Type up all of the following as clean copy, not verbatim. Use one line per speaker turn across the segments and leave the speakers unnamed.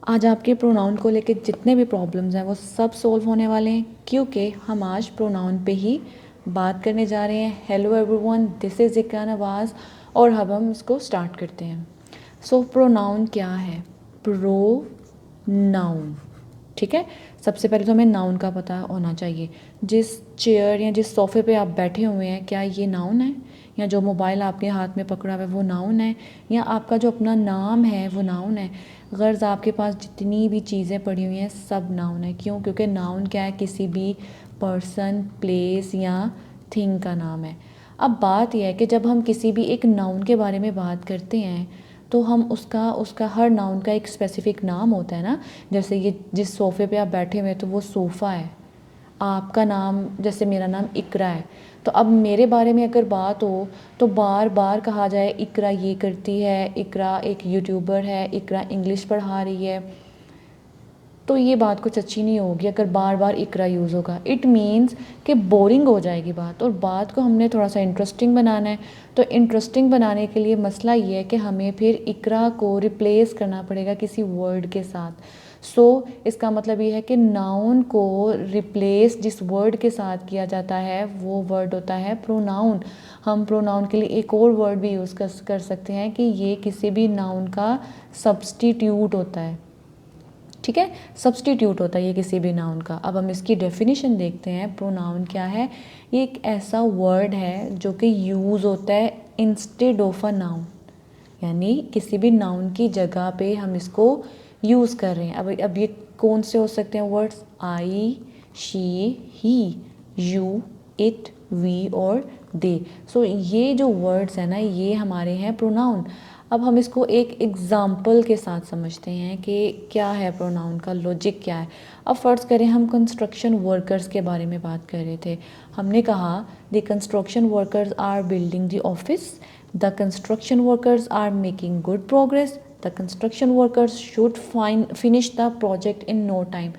आज आपके प्रोनाउन को लेके जितने भी प्रॉब्लम्स हैं वो सब सॉल्व होने वाले हैं, क्योंकि हम आज प्रोनाउन पे ही बात करने जा रहे हैं। हेलो एवरीवन, दिस इज़ इकरा नवाज़ और अब हम इसको स्टार्ट करते हैं। सो प्रोनाउन क्या है? प्रोनाउन, ठीक है। सबसे पहले तो हमें नाउन का पता होना चाहिए। जिस चेयर या जिस सोफ़े पे आप बैठे हुए हैं, क्या ये नाउन है? या जो मोबाइल आपके हाथ में पकड़ा हुआ है वो नाउन है? या आपका जो अपना नाम है वो नाउन है? गर्ज़ आपके पास जितनी भी चीज़ें पड़ी हुई हैं सब नाउन है। क्यों? क्योंकि नाउन क्या है? किसी भी पर्सन, प्लेस या थिंग का नाम है। अब बात यह है कि जब हम किसी भी एक नाउन के बारे में बात करते हैं तो हम उसका हर नाउन का एक स्पेसिफिक नाम होता है ना। जैसे ये जिस सोफ़े पे आप बैठे हुए हैं तो वो सोफ़ा है। आपका नाम, जैसे मेरा नाम इकरा है, तो अब मेरे बारे में अगर बात हो तो बार बार कहा जाए इकरा ये करती है, इकरा एक यूट्यूबर है, इकरा इंग्लिश पढ़ा रही है, तो ये बात कुछ अच्छी नहीं होगी अगर बार बार इकरा यूज़ होगा। इट मीन्स कि बोरिंग हो जाएगी बात, और बात को हमने थोड़ा सा इंटरेस्टिंग बनाना है। तो इंटरेस्टिंग बनाने के लिए मसला ये है कि हमें फिर इकरा को रिप्लेस करना पड़ेगा किसी वर्ड के साथ। इसका मतलब ये है कि नाउन को रिप्लेस जिस वर्ड के साथ किया जाता है वो वर्ड होता है प्रोनाउन। हम प्रोनाउन के लिए एक और वर्ड भी यूज़ कर सकते हैं कि ये किसी भी नाउन का सब्स्टिट्यूट होता है, ठीक है। सब्स्टिट्यूट होता है ये किसी भी नाउन का। अब हम इसकी डेफिनेशन देखते हैं। प्रोनाउन क्या है? ये एक ऐसा वर्ड है जो कि यूज़ होता है इंस्टेड ऑफ अ नाउन, यानी किसी भी नाउन की जगह पे हम इसको यूज़ कर रहे हैं। अब ये कौन से हो सकते हैं words? I, she, he, you, it, we और दे। ये जो वर्ड्स हैं ना, ये हमारे हैं प्रोनाउन। अब हम इसको एक एग्ज़ाम्पल के साथ समझते हैं कि क्या है प्रोनाउन का लॉजिक क्या है। अब फ़र्ज़ करें हम कंस्ट्रक्शन वर्कर्स के बारे में बात कर रहे थे। हमने कहा the construction workers are building the office, the construction workers are making good progress, the construction workers should finish the project in no time.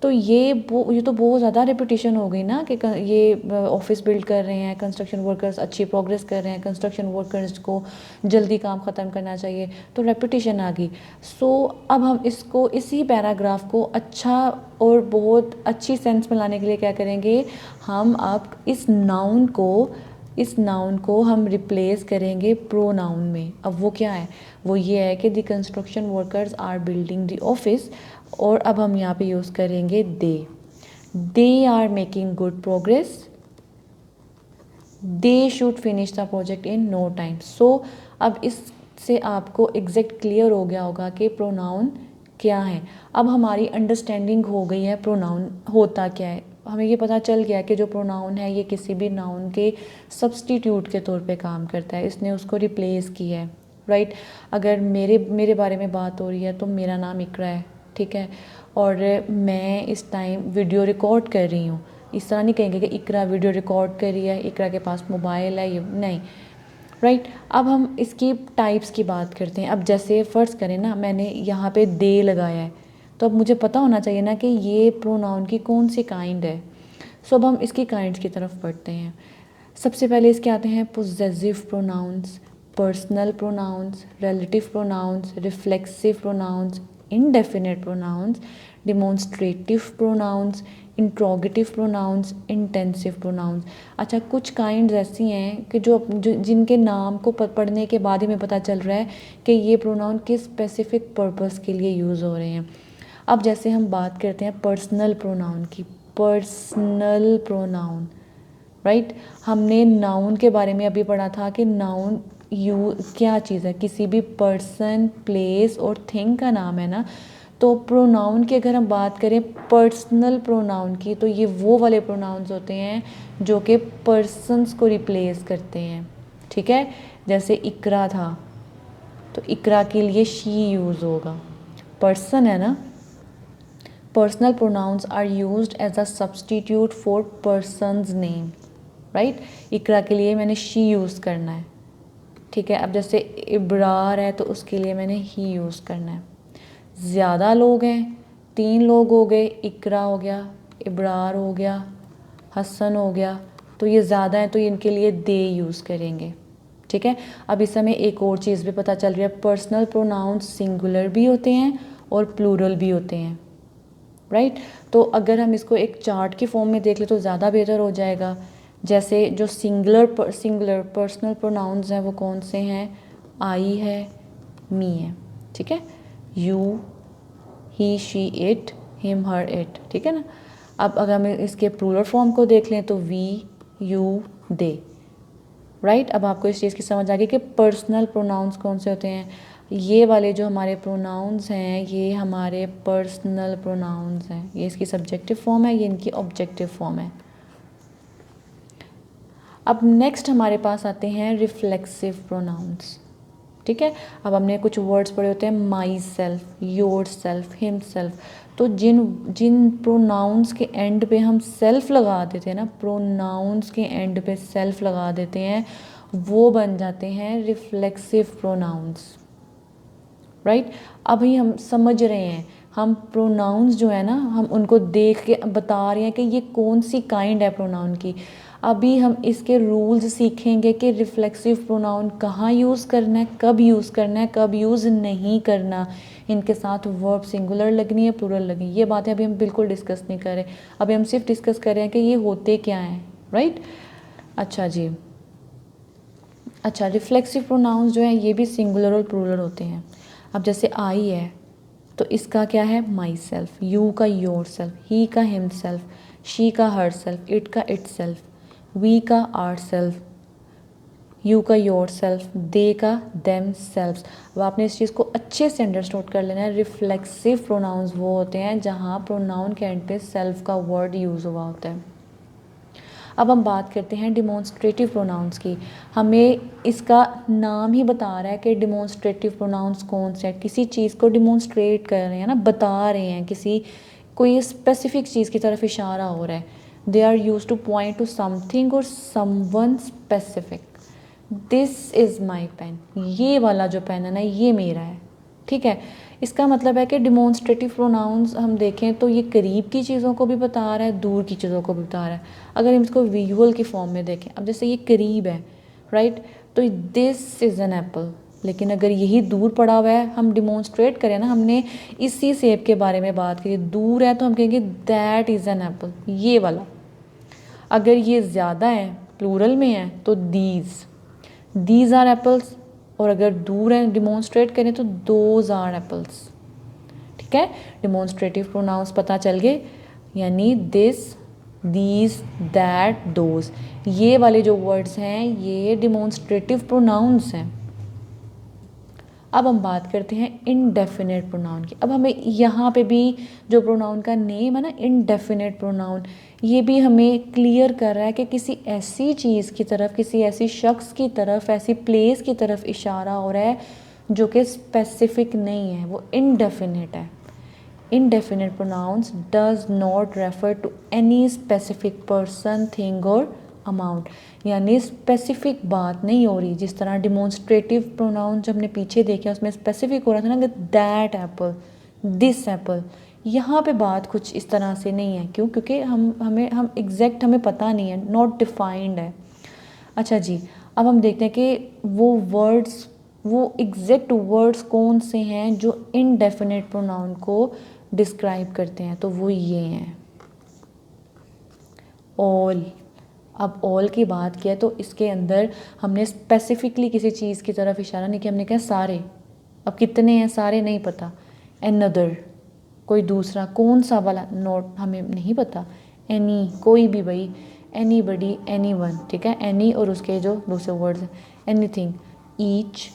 तो ये तो बहुत ज़्यादा रिपीटिशन हो गई ना कि ये ऑफिस बिल्ड कर रहे हैं, कंस्ट्रक्शन वर्कर्स अच्छी प्रोग्रेस कर रहे हैं, कंस्ट्रक्शन वर्कर्स को जल्दी काम ख़त्म करना चाहिए, तो रेपिटेशन आ गई। अब हम इसको, इसी पैराग्राफ को अच्छा और बहुत अच्छी सेंस में लाने के लिए क्या करेंगे? हम अब इस नाउन को हम रिप्लेस करेंगे प्रोनाउन में। अब वो क्या है? वो ये है कि the construction workers are building the office, और अब हम यहाँ पे यूज़ करेंगे they are making good progress, they should finish the project in no time. अब इससे आपको एग्जैक्ट क्लियर हो गया होगा कि प्रोनाउन क्या है। अब हमारी अंडरस्टैंडिंग हो गई है प्रोनाउन होता क्या है। हमें ये पता चल गया कि जो प्रोनाउन है ये किसी भी नाउन के सब्स्टिट्यूट के तौर पे काम करता है, इसने उसको रिप्लेस किया है, राइट। अगर मेरे बारे में बात हो रही है तो मेरा नाम इकरा है, ठीक है, और मैं इस टाइम वीडियो रिकॉर्ड कर रही हूँ। इस तरह नहीं कहेंगे कि इकरा वीडियो रिकॉर्ड कर रही है, इकरा के पास मोबाइल है, ये नहीं, राइट। अब हम इसकी टाइप्स की बात करते हैं। अब जैसे फ़र्ज़ करें ना, मैंने यहाँ पे दे लगाया है, तो अब मुझे पता होना चाहिए ना कि ये प्रोनाउन की कौन सी काइंड है। अब हम इसकी काइंड्स की तरफ बढ़ते हैं। सबसे पहले इसके आते हैं possessive pronouns, personal pronouns, relative pronouns, reflexive pronouns, indefinite pronouns, demonstrative pronouns, interrogative pronouns, intensive pronouns. अच्छा, कुछ काइंड्स ऐसी हैं कि जो जिनके नाम को पढ़ने के बाद ही हमें पता चल रहा है कि ये प्रोनाउन किस स्पेसिफिक पर्पस के लिए यूज़ हो रहे हैं। अब जैसे हम बात करते हैं पर्सनल प्रोनाउन की, पर्सनल प्रोनाउन, राइट। हमने नाउन के बारे में अभी पढ़ा था कि नाउन क्या चीज़ है? किसी भी पर्सन, प्लेस और थिंग का नाम है ना। तो प्रोनाउन की अगर हम बात करें पर्सनल प्रोनाउन की, तो ये वो वाले प्रोनाउंस होते हैं जो कि पर्सन्स को रिप्लेस करते हैं, ठीक है। जैसे इकरा था तो इकरा के लिए शी यूज़ होगा, पर्सन है ना। Personal pronouns are used as a substitute for person's name, right. Iqra के लिए मैंने शी यूज़ करना है, ठीक है। अब जैसे इब्रार है तो उसके लिए मैंने ही यूज़ करना है। ज़्यादा लोग हैं, 3 लोग हो गए, इकरा हो गया, इब्रार हो गया, हसन हो गया, तो ये ज़्यादा है तो इनके लिए दे यूज़ करेंगे, ठीक है। अब इस समय एक और चीज़ भी पता चल रही है, पर्सनल प्रोनाउंस सिंगुलर भी होते हैं और प्लूरल भी होते हैं, राइट। तो अगर हम इसको एक चार्ट की फॉर्म में देख ले तो ज़्यादा बेहतर हो जाएगा। जैसे जो सिंगुलर पर्सनल प्रोनाउंस हैं वो कौन से हैं, आई है, मी है, ठीक है, you, he, she, it, him, her, it, ठीक है ना। अब अगर हम इसके प्लूरल फॉर्म को देख लें तो वी, यू, दे, राइट। अब आपको इस चीज़ की समझ आ गई कि पर्सनल प्रोनाउंस कौन से होते हैं। ये वाले जो हमारे प्रोनाउंस हैं ये हमारे पर्सनल प्रोनाउंस हैं, ये इसकी सब्जेक्टिव फॉर्म है, ये इनकी ऑब्जेक्टिव फॉर्म है। अब नेक्स्ट हमारे पास आते हैं रिफ्लेक्सिव प्रोनाउंस, ठीक है। अब हमने कुछ वर्ड्स पढ़े होते हैं, my self, your self, him self. तो जिन जिन प्रोनाउंस के एंड पे हम सेल्फ लगा देते हैं ना, प्रोनाउंस के एंड पे सेल्फ लगा देते हैं, वो बन जाते हैं रिफ्लेक्सिव प्रोनाउंस, राइट। अभी हम समझ रहे हैं, हम प्रोनाउंस जो है ना हम उनको देख के बता रहे हैं कि ये कौन सी काइंड है प्रोनाउन की। अभी हम इसके रूल्स सीखेंगे कि रिफ्लेक्सिव प्रोनाउन कहाँ यूज़ करना है, कब यूज़ करना है, कब यूज़ नहीं करना, इनके साथ वर्ब सिंगुलर लगनी है, प्लूरल लगनी है। ये बातें अभी हम बिल्कुल डिस्कस नहीं कर रहे, अभी हम सिर्फ डिस्कस कर रहे हैं कि ये होते क्या हैं, राइट। अच्छा जी, अच्छा, रिफ्लेक्सिव प्रोनाउंस जो है ये भी सिंगुलर और प्लूरल होते हैं। अब जैसे आई है तो इसका क्या है, माई सेल्फ, यू का योर सेल्फ, ही का हिम सेल्फ, शी का हर सेल्फ, इट का इट सेल्फ, वी का आर सेल्फ, यू का योर सेल्फ, दे का देम सेल्फ्स। अब आपने इस चीज़ को अच्छे से अंडरस्टैंड कर लेना है। रिफ्लेक्सिव प्रोनाउंस वो होते हैं जहाँ प्रोनाउन के एंड पे सेल्फ का वर्ड यूज़ हुआ होता है। अब हम बात करते हैं डिमॉन्स्ट्रेटिव प्रोनाउंस की। हमें इसका नाम ही बता रहा है कि डिमॉन्स्ट्रेटिव प्रोनाउंस कौन से हैं, किसी चीज़ को डिमॉन्स्ट्रेट कर रहे हैं ना, बता रहे हैं, किसी कोई स्पेसिफिक चीज़ की तरफ इशारा हो रहा है। They are use to point to something और someone specific. This is my pen, ये वाला जो पेन है ना ये मेरा है, ठीक है। इसका मतलब है कि डिमॉन्स्ट्रेटिव प्रोनाउंस हम देखें तो ये करीब की चीज़ों को भी बता रहा है, दूर की चीज़ों को भी बता रहा है। अगर हम इसको विजुअल की फॉर्म में देखें, अब जैसे ये करीब है, राइट, तो दिस इज़ एन एप्पल। लेकिन अगर यही दूर पड़ा हुआ है, हम डिमॉन्स्ट्रेट करें ना, हमने इसी सेब के बारे में बात की, दूर है तो हम कहेंगे दैट इज़ एन एप्पल, ये वाला। अगर ये ज़्यादा है, प्लूरल में है, तो दीज आर एप्पल्स। और अगर दूर है, डिमॉन्स्ट्रेट करें तो दोज आर एप्पल्स, ठीक है। डिमॉन्स्ट्रेटिव प्रोनाउंस पता चल गए, यानी दिस, दीज, दैट, दोज, ये वाले जो वर्ड्स हैं ये डिमॉन्स्ट्रेटिव प्रोनाउंस हैं। अब हम बात करते हैं इनडेफिनेट प्रोनाउन की। अब हमें यहाँ पे भी जो प्रोनाउन का नेम है ना, इनडेफिनेट प्रोनाउन, ये भी हमें क्लियर कर रहा है कि किसी ऐसी चीज़ की तरफ, किसी ऐसी शख्स की तरफ, ऐसी प्लेस की तरफ इशारा हो रहा है जो कि स्पेसिफिक नहीं है, वो इनडेफिनेट है। Indefinite pronoun does not refer to any specific person, thing और अमाउंट, यानी स्पेसिफिक बात नहीं हो रही। जिस तरह डिमॉन्स्ट्रेटिव प्रोनाउन जो हमने पीछे देखे उसमें स्पेसिफिक हो रहा था ना, दैट एप्पल, दिस एप्पल, यहाँ पे बात कुछ इस तरह से नहीं है। क्यों? क्योंकि हम एग्जैक्ट हमें पता नहीं है, नॉट डिफाइंड है। अच्छा जी, अब हम देखते हैं कि वो एग्जैक्ट वर्ड्स कौन से हैं जो इनडेफिनेट प्रोनाउन को डिस्क्राइब करते हैं। तो वो ये हैं, ऑल। अब ऑल की बात किया तो इसके अंदर हमने स्पेसिफिकली किसी चीज़ की तरफ इशारा नहीं किया, हमने कहा सारे। अब कितने हैं सारे नहीं पता। एनदर, कोई दूसरा, कौन सा वाला, नॉट, हमें नहीं पता। एनी, कोई भी भाई, एनीबडी, एनीवन, ठीक है। एनी और उसके जो दूसरे वर्ड्स हैं, anything, each,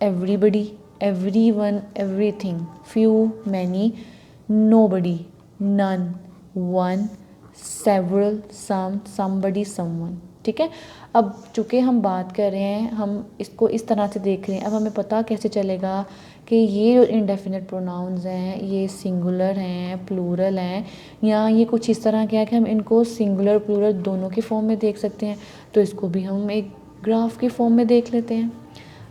everybody, everyone, everything, few, many, nobody, none, one, several, some, somebody, someone, ठीक है। अब चूँकि हम बात कर रहे हैं, हम इसको इस तरह से देख रहे हैं, अब हमें पता कैसे चलेगा कि ये जो इनडेफिनेट प्रोनाउंस हैं ये सिंगुलर हैं, प्लूरल हैं, या ये कुछ इस तरह के है कि हम इनको सिंगुलर प्लूरल दोनों के फॉर्म में देख सकते हैं। तो इसको भी हम एक ग्राफ की फॉर्म में देख लेते हैं।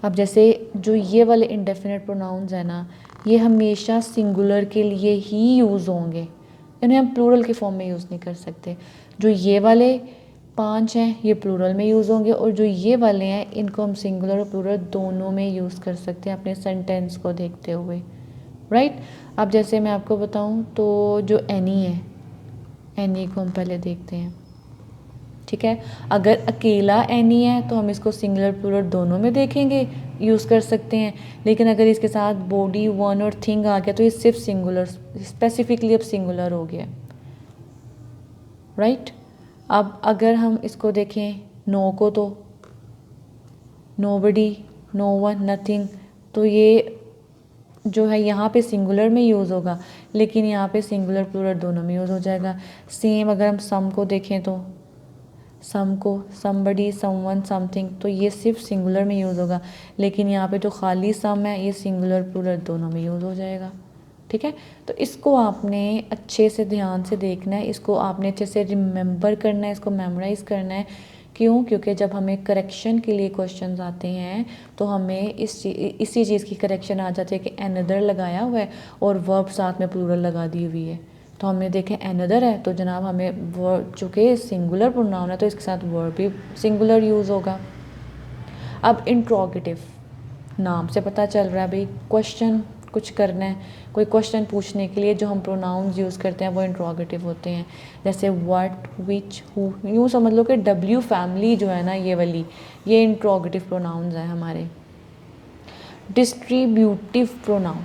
अब जैसे जो ये वाले इनडेफिनेट प्रोनाउंस हैं ना, ये हमेशा सिंगुलर के लिए ही यूज़ होंगे, इन्हें हम प्लूरल के फॉर्म में यूज़ नहीं कर सकते। जो ये वाले 5 हैं ये प्लूरल में यूज़ होंगे, और जो ये वाले हैं इनको हम सिंगुलर और प्लूरल दोनों में यूज़ कर सकते हैं अपने सेंटेंस को देखते हुए, राइट। अब जैसे मैं आपको बताऊं तो जो एनी है, एनी को हम पहले देखते हैं, ठीक है। अगर अकेला एनी है तो हम इसको सिंगुलर प्लूरल दोनों में देखेंगे, यूज़ कर सकते हैं। लेकिन अगर इसके साथ बॉडी, वन और थिंग आ गया तो ये सिर्फ सिंगुलर, स्पेसिफिकली अब सिंगुलर हो गया, राइट। अब अगर हम इसको देखें नो को, तो नोबडी, नो वन, नथिंग, तो ये जो है यहाँ पे सिंगुलर में यूज़ होगा, लेकिन यहाँ पे सिंगुलर प्लूरल दोनों में यूज़ हो जाएगा। सेम अगर हम सम को देखें तो सम को, समबडी, समवन, समथिंग, तो ये सिर्फ सिंगुलर में यूज़ होगा, लेकिन यहाँ पे जो खाली सम है ये सिंगुलर प्लूरल दोनों में यूज़ हो जाएगा, ठीक है। तो इसको आपने अच्छे से ध्यान से देखना है, इसको आपने अच्छे से रिमेंबर करना है, इसको मेमोराइज़ करना है। क्यों? क्योंकि जब हमें करेक्शन के लिए क्वेश्चंस आते हैं तो हमें इसी चीज़ की करेक्शन आ जाती है कि एनदर लगाया हुआ है और वर्ब साथ में प्लूरल लगा दी हुई है। तो हमने देखे एनदर है तो जनाब हमें वर्ब, चूँकि सिंगुलर प्रोनाउन है तो इसके साथ वर्ब भी सिंगुलर यूज़ होगा। अब इंट्रोगेटिव, नाम से पता चल रहा है भाई क्वेश्चन कुछ करना है, कोई क्वेश्चन पूछने के लिए जो हम प्रोनाउंस यूज़ करते हैं वो इंट्रोगेटिव होते हैं। जैसे व्हाट, विच, हु, यूँ समझ लो कि डब्ल्यू फैमिली जो है ना ये वाली, ये इंट्रोगेटिव प्रोनाउंस हैं हमारे। डिस्ट्रीब्यूटिव प्रोनाउन,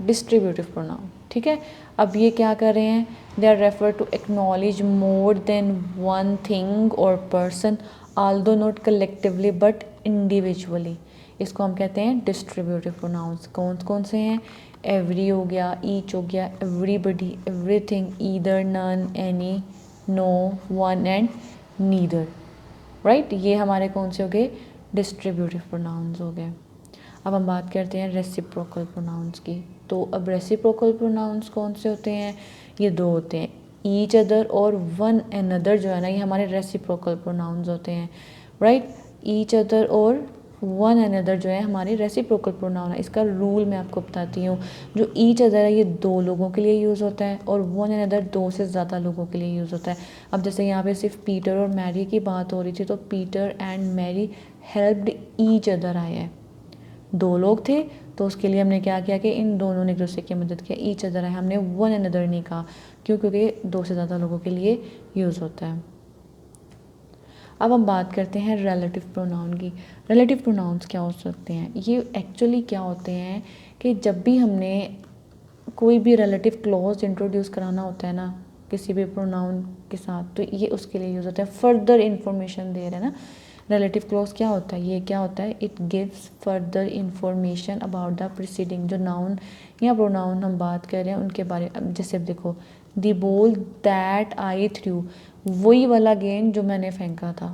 डिस्ट्रीब्यूटिव प्रोनाउन, ठीक है। अब ये क्या कर रहे हैं, they are refer to acknowledge more than one thing और person, although not collectively but individually. इसको हम कहते हैं डिस्ट्रीब्यूटिव प्रोनाउंस। कौन कौन से हैं? एवरी हो गया, ईच हो गया, everybody, everything, either, none, any, no, one and neither, right. ये हमारे कौन से हो गए? डिस्ट्रीब्यूटिव प्रोनाउंस हो गए। अब हम बात करते हैं रेसिप्रोकल प्रोनाउंस की। तो अब रेसिप्रोकल प्रोनाउंस कौन से होते हैं? ये दो होते हैं, ईच अदर और वन अनदर जो है ना, ये हमारे रेसिप्रोकल प्रोनाउंस होते हैं, राइट। ईच अदर और वन अनदर जो है हमारे रेसिप्रोकल प्रोनाउन है। इसका रूल मैं आपको बताती हूँ। जो ईच अदर है ये दो लोगों के लिए यूज़ होता है और वन अनदर दो से ज़्यादा लोगों के लिए यूज़ होता है। अब जैसे यहाँ पे सिर्फ पीटर और मैरी की बात हो रही थी तो Peter and Mary helped each other आया है, दो लोग थे तो उसके लिए हमने क्या किया कि इन दोनों ने एक दूसरे की मदद किया, ईच अदर है, हमने वन अनदर नहीं कहा। क्यों? क्योंकि दो से ज़्यादा लोगों के लिए यूज़ होता है। अब हम बात करते हैं रिलेटिव प्रोनाउन की। रिलेटिव प्रोनाउंस क्या हो सकते हैं? ये एक्चुअली क्या होते हैं कि जब भी हमने कोई भी रिलेटिव क्लॉज इंट्रोड्यूस कराना होता है ना किसी भी प्रोनाउन के साथ, तो ये उसके लिए यूज़ होता है। फर्दर इन्फॉर्मेशन दे रहे हैं ना, रिलेटिव क्लॉज क्या होता है? ये क्या होता है? It gives further information about the preceding. जो नाउन या प्रोनाउन हम बात कर रहे हैं उनके बारे में। जैसे देखो, the ball that I threw, वही वाला गेंद जो मैंने फेंका था,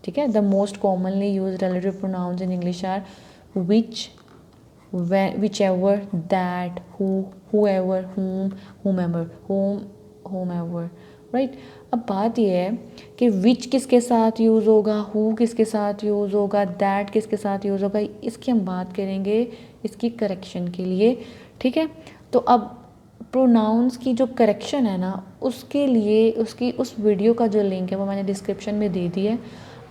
ठीक है। The most commonly used relative pronouns in English are which, whichever, that, who, whoever, whom, whomever, whomever, right. अब बात यह है कि विच किसके साथ यूज़ होगा, हु किसके साथ यूज़ होगा, दैट किसके साथ यूज़ होगा, इसकी हम बात करेंगे इसकी करेक्शन के लिए, ठीक है। तो अब प्रोनाउंस की जो करेक्शन है ना उसके लिए उसकी उस वीडियो का जो लिंक है वो मैंने डिस्क्रिप्शन में दे दी है,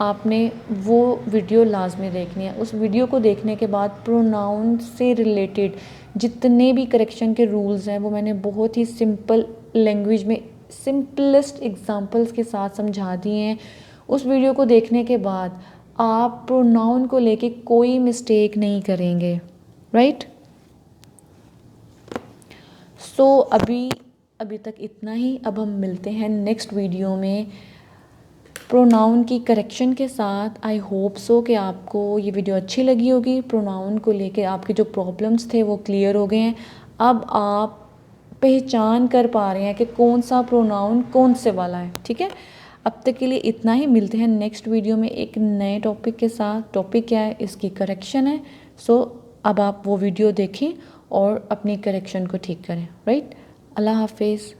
आपने वो वीडियो लाजमी देखनी है। उस वीडियो को देखने के बाद प्रोनाउन से रिलेटेड जितने भी करेक्शन के रूल्स हैं वो मैंने बहुत ही सिंपल लैंग्वेज में सिंपलेस्ट एग्जांपल्स के साथ समझा दिए हैं। उस वीडियो को देखने के बाद आप प्रोनाउन को लेके कोई मिस्टेक नहीं करेंगे, राइट। सो अभी तक इतना ही। अब हम मिलते हैं नेक्स्ट वीडियो में प्रोनाउन की करेक्शन के साथ। आई होप सो कि आपको ये वीडियो अच्छी लगी होगी। प्रोनाउन को लेके आपके जो प्रॉब्लम्स थे वो क्लियर हो गए हैं। अब आप पहचान कर पा रहे हैं कि कौन सा प्रोनाउन कौन से वाला है, ठीक है। अब तक के लिए इतना ही। मिलते हैं नेक्स्ट वीडियो में एक नए टॉपिक के साथ। टॉपिक क्या है? इसकी करेक्शन है। सो अब आप वो वीडियो देखें और अपनी करेक्शन को ठीक करें, राइट। अल्लाह हाफिज़।